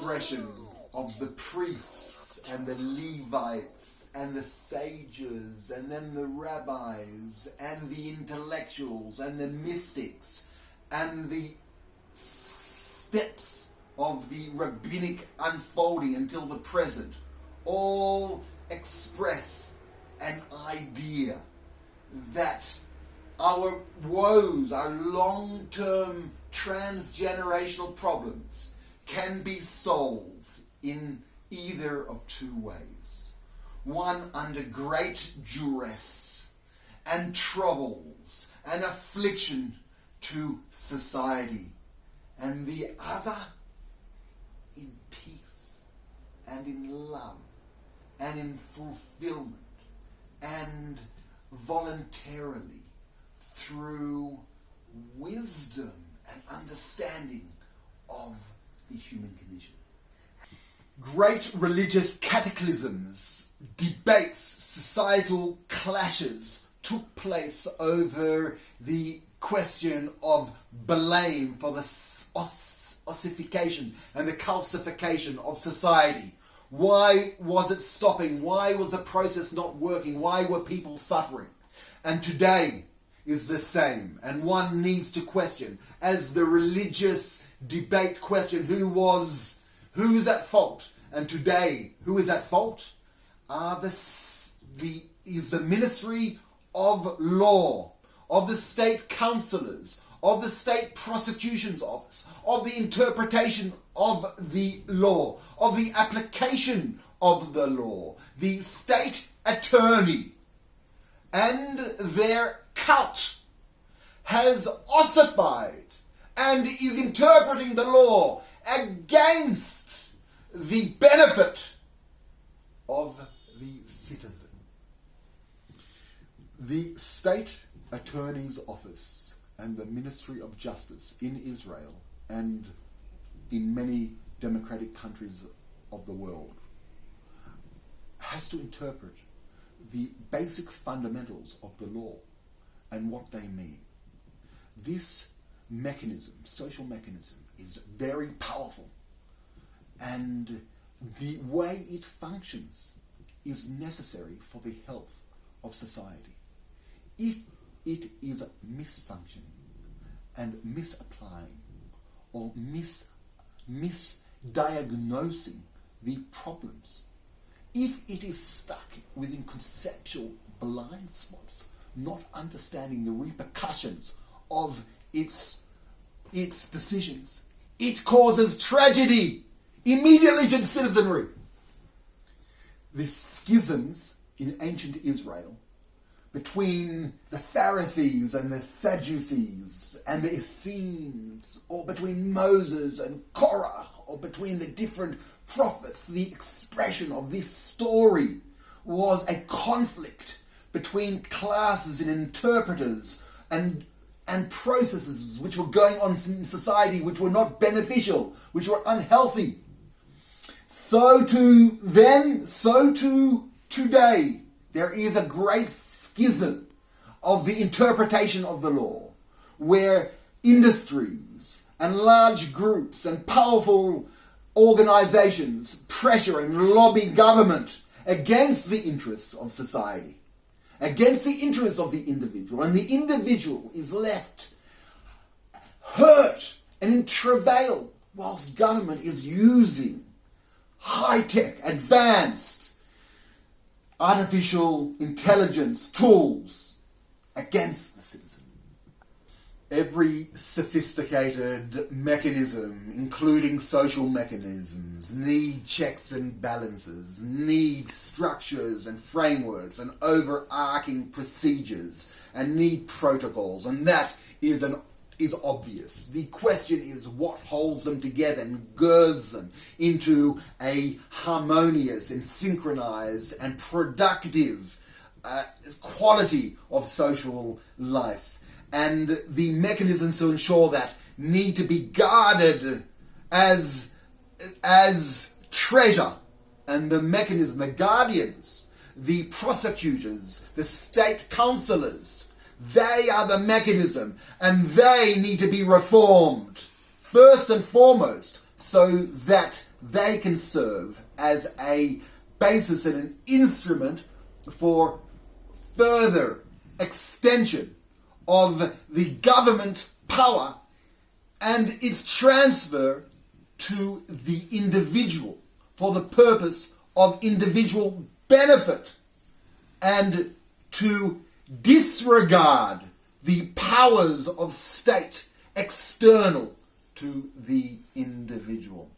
expression of the priests and the Levites and the sages and then the rabbis and the intellectuals and the mystics and the steps of the rabbinic unfolding until the present all express an idea that our woes, our long-term transgenerational problems can be solved in either of two ways. One under great duress and troubles and affliction to society, and the other in peace and in love and in fulfillment and voluntarily through wisdom and understanding of the human condition. Great religious cataclysms, debates, societal clashes took place over the question of blame for the ossification and the calcification of society. Why was it stopping? Why was the process not working? Why were people suffering? And today is the same. And one needs to question, as the religious debate question, who's at fault? And today, who is at fault? Is the Ministry of Law, of the state councillors, of the state prosecution's office, of the interpretation of the law, of the application of the law, the state attorney, and their cult has ossified and is interpreting the law against the benefit of the citizen. The state attorney's office and the Ministry of Justice in Israel and in many democratic countries of the world has to interpret the basic fundamentals of the law and what they mean. This mechanism, social mechanism, is very powerful, and the way it functions is necessary for the health of society. If it is misfunctioning and misapplying or misdiagnosing the problems, if it is stuck within conceptual blind spots, not understanding the repercussions of its decisions, it causes tragedy immediately to the citizenry. The schisms in ancient Israel between the Pharisees and the Sadducees and the Essenes, or between Moses and Korah, or between the different prophets, the expression of this story was a conflict between classes and interpreters and processes which were going on in society which were not beneficial, which were unhealthy. So too then, so too today, there is a great schism of the interpretation of the law, where industries and large groups and powerful organizations pressure and lobby government against the interests of society, against the interests of the individual, and the individual is left hurt and in travail whilst government is using high-tech, advanced artificial intelligence tools against the citizen. Every sophisticated mechanism, including social mechanisms, need checks and balances, need structures and frameworks and overarching procedures, and need protocols, and that is obvious. The question is what holds them together and girds them into a harmonious and synchronized and productive quality of social life. And the mechanisms to ensure that need to be guarded as treasure. And the mechanism, the guardians, the prosecutors, the state councillors, they are the mechanism, and they need to be reformed. First and foremost, so that they can serve as a basis and an instrument for further extension of the government power and its transfer to the individual for the purpose of individual benefit, and to disregard the powers of state external to the individual.